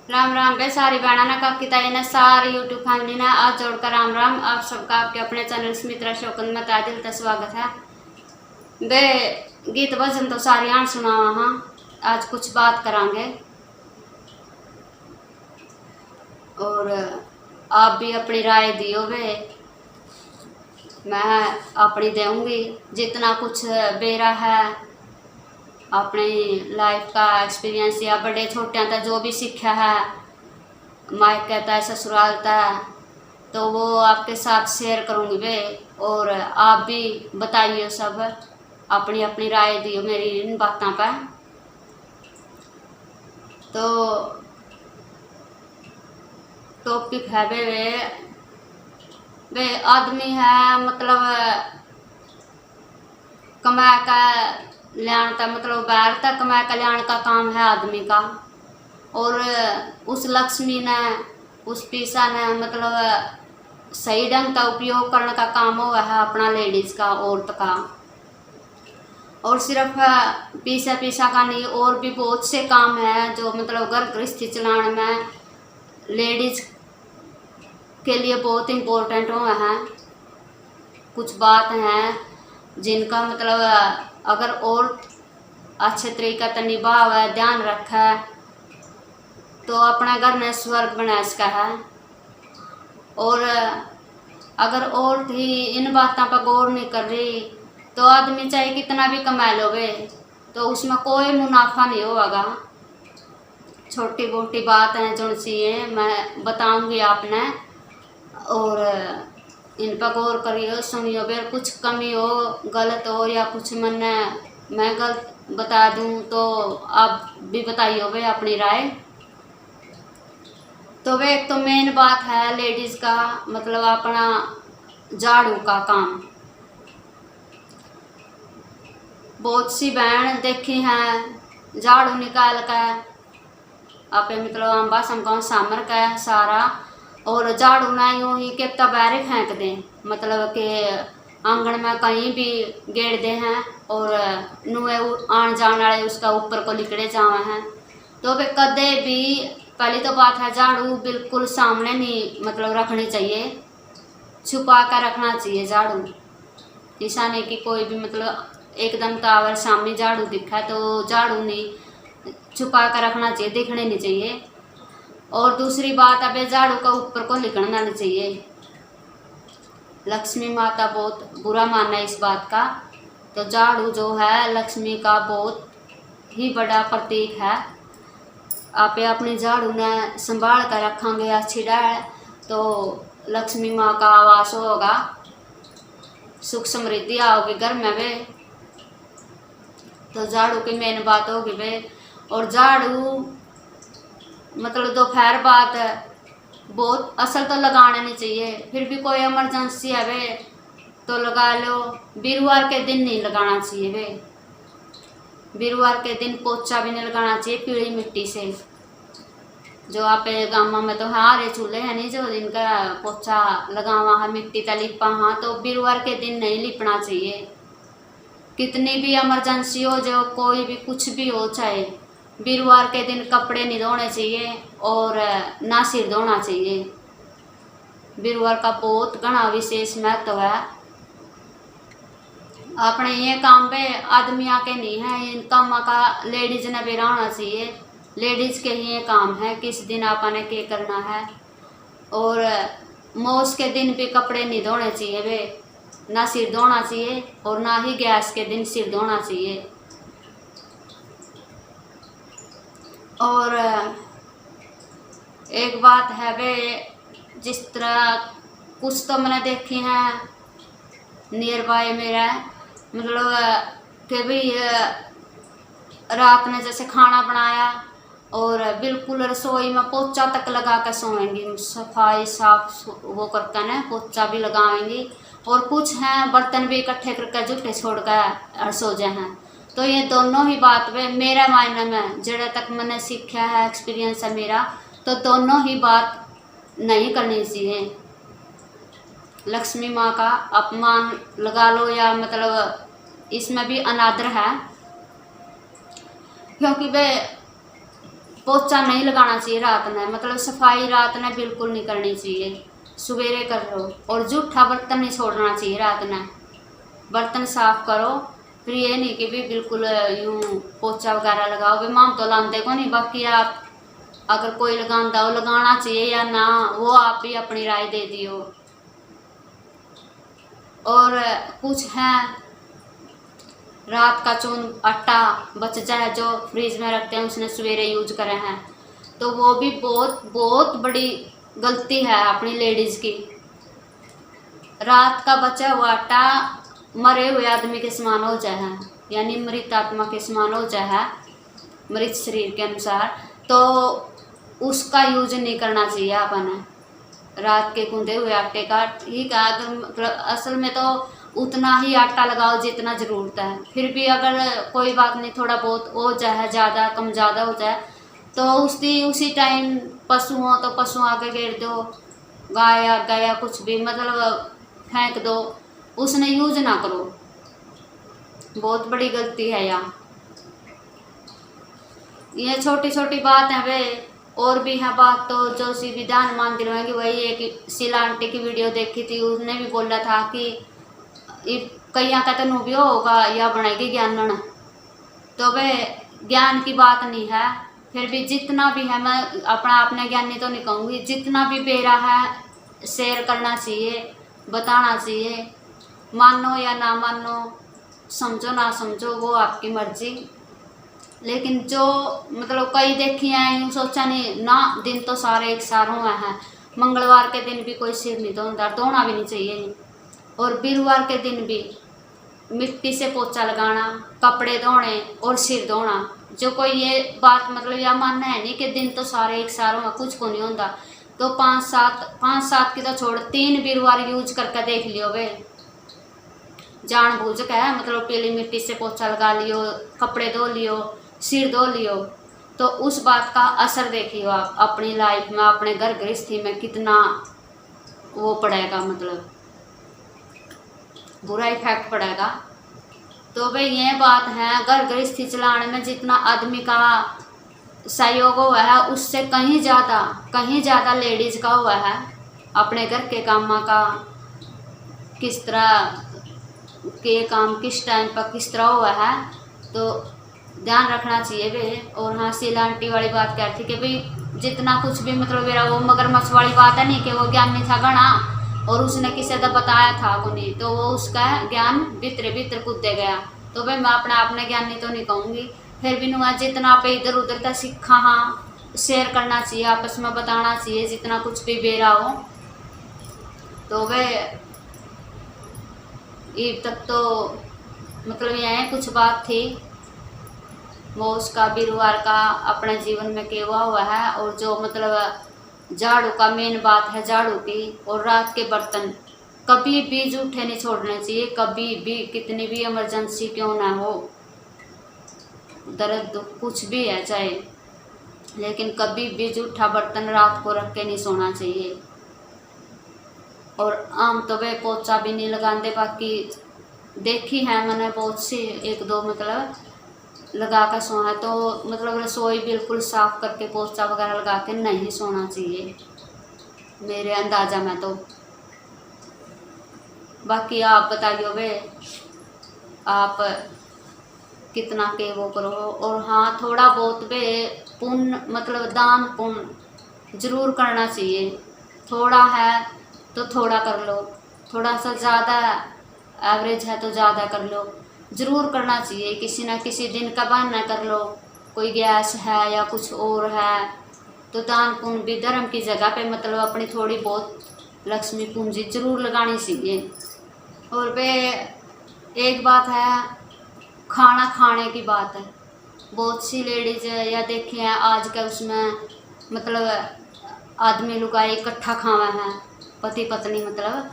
राम राम बे सारी बहना ना का किताई ने सारी यूट्यूब फैमिली ने आज जोड़कर राम राम आप सबका आपके अपने चैनल स्मित्रा शौकत में तादिल का स्वागत है। बे गीत भजन तो सारी आन सुनावा हाँ, आज कुछ बात करांगे और आप भी अपनी राय दियो बे, मैं अपनी दूंगी जितना कुछ बेरा है अपनी लाइफ का एक्सपीरियंस या बड़े छोटे तक जो भी सीखा है माइक कहता है ससुराल है तो वो आपके साथ शेयर करूँगी बे, और आप भी बताइए सब अपनी अपनी राय दियो मेरी इन बातों पर। तो टॉपिक है वे आदमी है मतलब कमा का ल्याण का मतलब बाहर तक कमा कल्याण का काम है आदमी का, और उस लक्ष्मी ने उस पैसा ने मतलब सही ढंग का उपयोग करने का काम हुआ है अपना लेडीज़ का औरत का। और सिर्फ पैसा का नहीं, और भी बहुत से काम हैं जो मतलब घर गृहस्थी चलाने में लेडीज़ के लिए बहुत इम्पोर्टेंट हुए हैं। कुछ बात हैं जिनका मतलब अगर और अच्छे तरीके से निभावे ध्यान रखे तो अपने घर में स्वर्ग बना सका है। और अगर औरत ही इन बातों पर गौर नहीं कर रही तो आदमी चाहे कितना भी कमा लोगे तो उसमें कोई मुनाफा नहीं होगा। छोटी मोटी बात है जो चाहिए मैं बताऊंगी आपने, और इन पर गौर करियो सुनियो। फिर कुछ कमी हो गलत हो या कुछ मैं गलत बता दूं तो आप भी बताइयो भाई अपनी राय। तो वे एक तो मेन बात है लेडीज़ का मतलब अपना झाड़ू का काम। बहुत सी बहन देखी हैं झाड़ू निकाल कर आप मतलब अम्बा समकाओ सामर का सारा, और झाड़ू ना यूँ ही के तबारे फेंक दें मतलब के आंगन में कहीं भी गेड़ दे हैं और नुए आन जान वाले उसका ऊपर को लिकड़े जावे हैं। तो वे कदे भी पहली तो बात है झाड़ू बिल्कुल सामने नहीं मतलब रखनी चाहिए, छुपा कर रखना चाहिए झाड़ू। ऐसा नहीं कि कोई भी मतलब एकदम तावर सामने झाड़ू दिखा तो झाड़ू नहीं, छुपा कर रखना चाहिए, दिखने नहीं चाहिए। और दूसरी बात अब झाड़ू का ऊपर को लिखना नहीं चाहिए। लक्ष्मी माता बहुत बुरा मानना है इस बात का, तो झाड़ू जो है लक्ष्मी का बहुत ही बड़ा प्रतीक है। आप अपनी झाड़ू ने संभाल कर रखेंगे अच्छी डाल तो लक्ष्मी माँ का आवास होगा, सुख समृद्धि आओगी घर में वे। तो झाड़ू की मेन बात होगी वे। और झाड़ू मतलब दोपहर बाद बहुत असल तो लगाने नहीं चाहिए, फिर भी कोई इमरजेंसी है वे तो लगा लो। वीरवार के दिन नहीं लगाना चाहिए वे, वीरवार के दिन पोछा भी नहीं लगाना चाहिए पीली मिट्टी से। जो आप गाँव में तो हारे चूल्हे हैं नहीं जो इनका पोछा लगावा है मिट्टी का लिपा हाँ, तो वीरवार के दिन नहीं लिपना चाहिए। कितनी भी इमरजेंसी हो जो कोई भी कुछ भी हो चाहे वीरवार के दिन कपड़े नहीं धोने चाहिए और ना सिर धोना चाहिए। वीरवार का बहुत घना विशेष महत्व है। अपने ये काम पे आदमी आके नहीं है, इन कामों का लेडीज ने भी रहना चाहिए। लेडीज के ही ये काम है किस दिन आपने क्या करना है। और मौस के दिन भी कपड़े नहीं धोने चाहिए वे, ना सिर धोना चाहिए और ना ही गैस के दिन सिर धोना चाहिए। और एक बात है वे जिस तरह कुछ तो मैंने देखी हैं नियर बाय मेरा मतलब कि भाई रात में जैसे खाना बनाया और बिल्कुल रसोई में पोछा तक लगा कर सोएंगी, सफाई साफ वो करके ना पोछा भी लगाएंगी। और कुछ हैं बर्तन भी इकट्ठे करके जुटे छोड़ कर सो जाए हैं। तो ये दोनों ही बात वे मेरा मायने में जड़ा तक मैंने सीखा है एक्सपीरियंस है मेरा, तो दोनों ही बात नहीं करनी चाहिए। लक्ष्मी माँ का अपमान लगा लो या मतलब इसमें भी अनादर है, क्योंकि वे पोछा नहीं लगाना चाहिए रात में, मतलब सफाई रात में बिल्कुल नहीं करनी चाहिए, सवेरे कर लो। और जूठा बर्तन नहीं छोड़ना चाहिए रात में, बर्तन साफ करो। फिर ये नहीं कि भी बिल्कुल यूँ पोछा वगैरह लगाओ, भी माम तो लाते को नहीं। बाकी आप अगर कोई लगाता हो लगाना चाहिए या ना, वो आप भी अपनी राय दे दियो। और कुछ है रात का चून आटा बच जाए जो फ्रिज में रखते हैं, उसने सवेरे यूज करे हैं, तो वो भी बहुत बहुत बड़ी गलती है अपनी लेडीज़ की। रात का बचा हुआ आटा मरे हुए आदमी के समान हो जाए है, यानी मृत आत्मा के समान हो जाए है, मृत शरीर के अनुसार, तो उसका यूज नहीं करना चाहिए अपन। रात के गूंदे हुए आटे का ठीक है, अगर मतलब असल में तो उतना ही आटा लगाओ जितना ज़रूरत है। फिर भी अगर कोई बात नहीं, थोड़ा बहुत हो जाए, ज़्यादा कम ज़्यादा हो जाए, तो उसी टाइम पशु हो तो पशु आके घेर दो, गाय आ गया कुछ भी, मतलब फेंक दो, उसने यूज ना करो। बहुत बड़ी गलती है यार, ये छोटी छोटी बात है वे। और भी है बात तो जो विधान मंदिर में, वही एक शीला आंटी की वीडियो देखी थी, उसने भी बोला था कि कई का तो नु भी होगा या बनाएगी ज्ञान, तो वे ज्ञान की बात नहीं है। फिर भी जितना भी है, मैं अपने ज्ञानी तो नहीं कहूँगी, जितना भी बेरा है शेयर करना चाहिए, बताना चाहिए। मानो या ना मानो, समझो ना समझो, वो आपकी मर्जी। लेकिन जो मतलब कई देखी हैं यूँ सोचा नहीं ना, दिन तो सारे एक सार हुए हैं, मंगलवार के दिन भी कोई सिर नहीं धोता, धोना भी नहीं चाहिए। और वीरवार के दिन भी मिट्टी से पोछा लगाना, कपड़े धोने और सिर धोना। जो कोई ये बात मतलब या मानना है नहीं कि दिन तो सारे एक सार हुए, कुछ को नहीं होता, तो 5-7 की तो छोड़ 3 वीरवार यूज करके देख लियो वे, जानबूझ के मतलब पीली मिट्टी से पोछा लगा लियो, कपड़े धो लियो, सिर धो लियो, तो उस बात का असर देखियो आप अपनी लाइफ में, अपने घर गृहस्थी में कितना वो पड़ेगा, मतलब बुरा इफेक्ट पड़ेगा। तो भाई ये बात है, घर गृहस्थी चलाने में जितना आदमी का सहयोग हुआ है, उससे कहीं ज़्यादा लेडीज़ का हुआ है अपने घर के कामों का। किस तरह के काम किस टाइम पर किस तरह हुआ है, तो ध्यान रखना चाहिए वे। और हाँ, शीला आंटी वाली बात कह रही थी कि भाई जितना कुछ भी मतलब मेरा वो मगरमच्छ वाली बात है नहीं कि वो ज्ञान नहीं था गणा और उसने किसी का बताया था को नहीं, तो वो उसका ज्ञान भीतर कूदे गया। तो भाई मैं अपने ज्ञानी तो नहीं कहूँगी, फिर भी नुआ जितना पे इधर उधर का सीखा, हाँ शेयर करना चाहिए, आपस में बताना चाहिए जितना कुछ भी बेरा हो। तो वे ईद तक तो मतलब यह कुछ बात थी, वो उसका वीरवार का अपने जीवन में केवा हुआ है। और जो मतलब झाड़ू का मेन बात है, झाड़ू की और रात के बर्तन कभी भी जूठे नहीं छोड़ने चाहिए, कभी भी, कितनी भी इमरजेंसी क्यों ना हो, दर्द कुछ भी है चाहे, लेकिन कभी भी जूठा बर्तन रात को रख के नहीं सोना चाहिए। और आम तो वे पोछा भी नहीं लगाते, बाकी देखी है मैंने बहुत सी, 1-2 मतलब लगा कर सोना, तो मतलब रसोई बिल्कुल साफ करके पोछा वगैरह लगा के नहीं सोना चाहिए मेरे अंदाज़ा में तो। बाकी आप बताइए वे, आप कितना के वो करो। और हाँ, थोड़ा बहुत वे पुण्य मतलब दान पुण्य जरूर करना चाहिए, थोड़ा है तो थोड़ा कर लो, थोड़ा सा ज़्यादा एवरेज है तो ज़्यादा कर लो, ज़रूर करना चाहिए। किसी ना किसी दिन का बहाना कर लो, कोई गैस है या कुछ और है, तो दान पुण्य भी धर्म की जगह पे मतलब अपनी थोड़ी बहुत लक्ष्मी पूंजी जरूर लगानी चाहिए। और वे एक बात है, खाना खाने की बात है, बहुत सी लेडीज या देखी हैं आज के उसमें मतलब आदमी लुगाई इकट्ठा खावा है, पति पत्नी, मतलब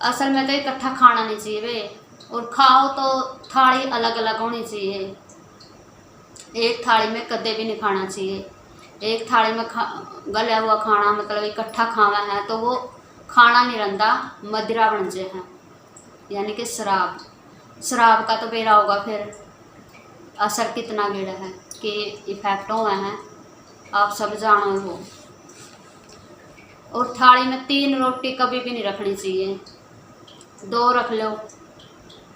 असल में तो इकट्ठा खाना नहीं चाहिए वे। और खाओ तो थाली अलग अलग होनी चाहिए, एक थाली में कदे भी नहीं खाना चाहिए। एक थाली में गला हुआ खाना मतलब इकट्ठा खावा है तो वो खाना नहीं रहता, मदिरा बन जाए है, यानी कि शराब का तो बेरा होगा। फिर असर कितना गेड़ा है कि इफेक्ट हुआ है। आप सब जानो हो। और थाली में 3 रोटी कभी भी नहीं रखनी चाहिए, 2 रख लो,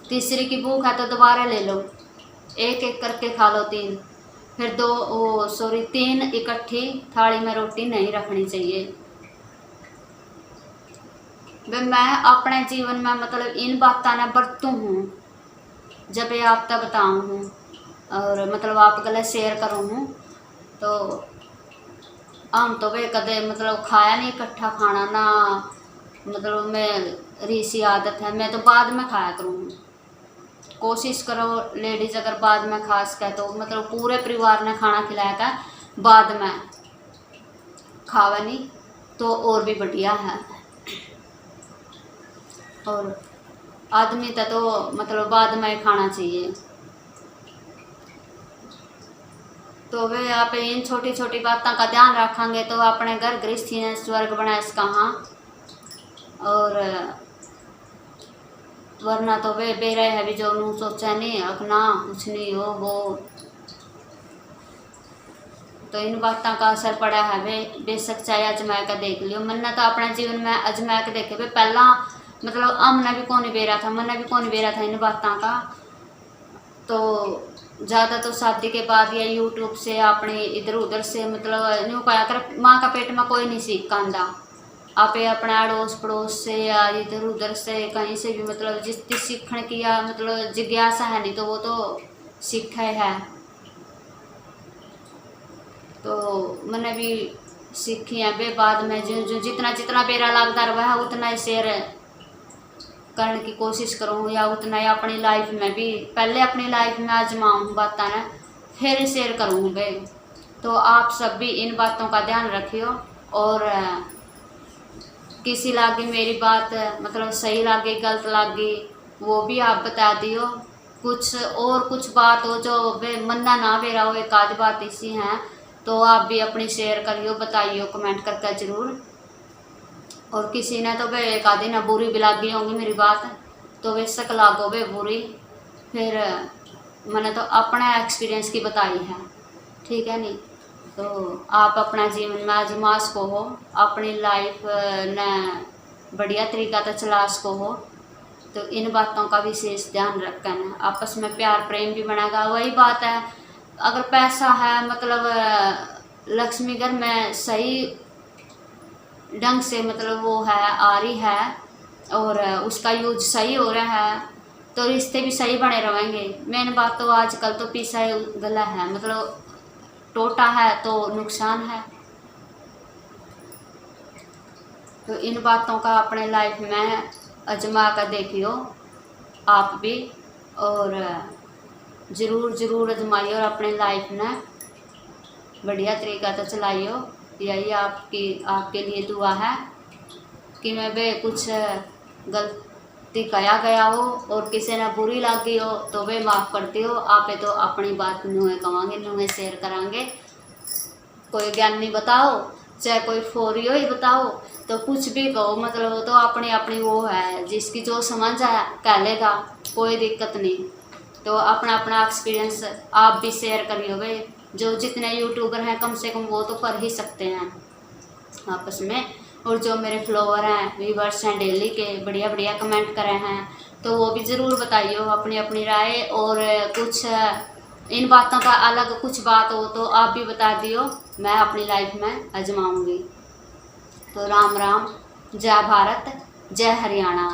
तीसरी की भूख है तो दोबारा ले लो, एक एक करके खा लो 3, फिर 3 इकट्ठी थाली में रोटी नहीं रखनी चाहिए। वे मैं अपने जीवन में मतलब इन बातों ने बरतू हूँ, जब ये आप तक बताऊँ हूँ और मतलब आप गले शेयर करूँ हूँ। तो हम तो वे कदे मतलब खाया नहीं इकट्ठा खाना ना, मतलब मैं रीसी आदत है, मैं तो बाद में खाया करूँ। कोशिश करो लेडीज़ अगर बाद में खा सके तो मतलब पूरे परिवार ने खाना खिलाया कर बाद में खावे नहीं तो और भी बढ़िया है। और आदमी तो मतलब बाद में खाना चाहिए। तो वे आप इन छोटी छोटी बातों का ध्यान रखेंगे तो अपने घर गृहस्थी ने स्वर्ग बनाए इसका हाँ। और वरना तो वे बेरे है भी जो नू सोचा नहीं अपना कुछ नहीं हो वो। तो इन बातों का असर पड़ा है वे बेशक चाहे अजमा कर देख लियो। मन्ना तो अपने जीवन में अजमा के देखे वे पहला मतलब हमने भी कौन बेरा था, मन्ना भी कौन बेरा था इन बातों का। तो ज़्यादा तो शादी के बाद या यूट्यूब से अपने इधर उधर से मतलब न्यू पाया कर माँ का पेट में कोई नहीं सीख कांदा। आप अपने अड़ोस पड़ोस से या इधर उधर से कहीं से भी मतलब जिसकी सीखने की या मतलब जिज्ञासा है नहीं तो वो तो सीखा है। तो मैंने भी सीखी है वे बाद में जो जितना जितना बेरा लगता रहा है उतना ही शेयर करने की कोशिश करूँ या उतना ही अपनी लाइफ में भी पहले अपनी लाइफ में आजमाऊँ बातें ना फिर शेयर करूँ वे। तो आप सब भी इन बातों का ध्यान रखियो और किसी लागे मेरी बात मतलब सही लागे गलत लागे वो भी आप बता दियो। कुछ बात हो जो वे मन्ना ना बेरा हो एक आध बात इसी हैं तो आप भी अपनी शेयर करियो बताइयो कमेंट करके ज़रूर। और किसी ने तो वे एक आधी ना बुरी भी लागी होंगी मेरी बात तो बेशक लागो वे बुरी, फिर मैंने तो अपने एक्सपीरियंस की बताई है, ठीक है नहीं। तो आप अपना जीवन में आजमा सको हो, अपनी लाइफ ने बढ़िया तरीका तो चला सको हो। तो इन बातों का विशेष ध्यान रखें, आपस में प्यार प्रेम भी बनेगा। वही बात है अगर पैसा है मतलब लक्ष्मी घर में सही ढंग से मतलब वो है आ रही है और उसका यूज सही हो रहा है तो रिश्ते भी सही बने रहेंगे। मेन बात तो आजकल तो पीसा गला है मतलब टोटा है तो नुकसान है। तो इन बातों का अपने लाइफ में आजमा कर देखियो आप भी और ज़रूर आजमाइयो और अपने लाइफ में बढ़िया तरीका तो चलाइयो। यही आपके लिए दुआ है कि मैं वे कुछ गलती कया गया हो और किसी ने बुरी लगी हो तो वे माफ़ करती हो। आप तो अपनी बात नुए कहेंगे नुए शेयर करांगे। कोई ज्ञान नहीं बताओ चाहे कोई फोरियो ही बताओ तो कुछ भी कहो मतलब वो तो अपनी अपनी वो है जिसकी जो समझ है कह लेगा कोई दिक्कत नहीं। तो अपना अपना एक्सपीरियंस आप भी शेयर करियो वे जो जितने यूट्यूबर हैं कम से कम वो तो कर ही सकते हैं आपस में। और जो मेरे फ्लोवर हैं व्यूवर्स हैं डेली के बढ़िया बढ़िया कमेंट करे हैं तो वो भी ज़रूर बताइए अपनी अपनी राय। और कुछ इन बातों का अलग कुछ बात हो तो आप भी बता दियो, मैं अपनी लाइफ में आजमाऊंगी। तो राम राम, जय भारत, जय हरियाणा।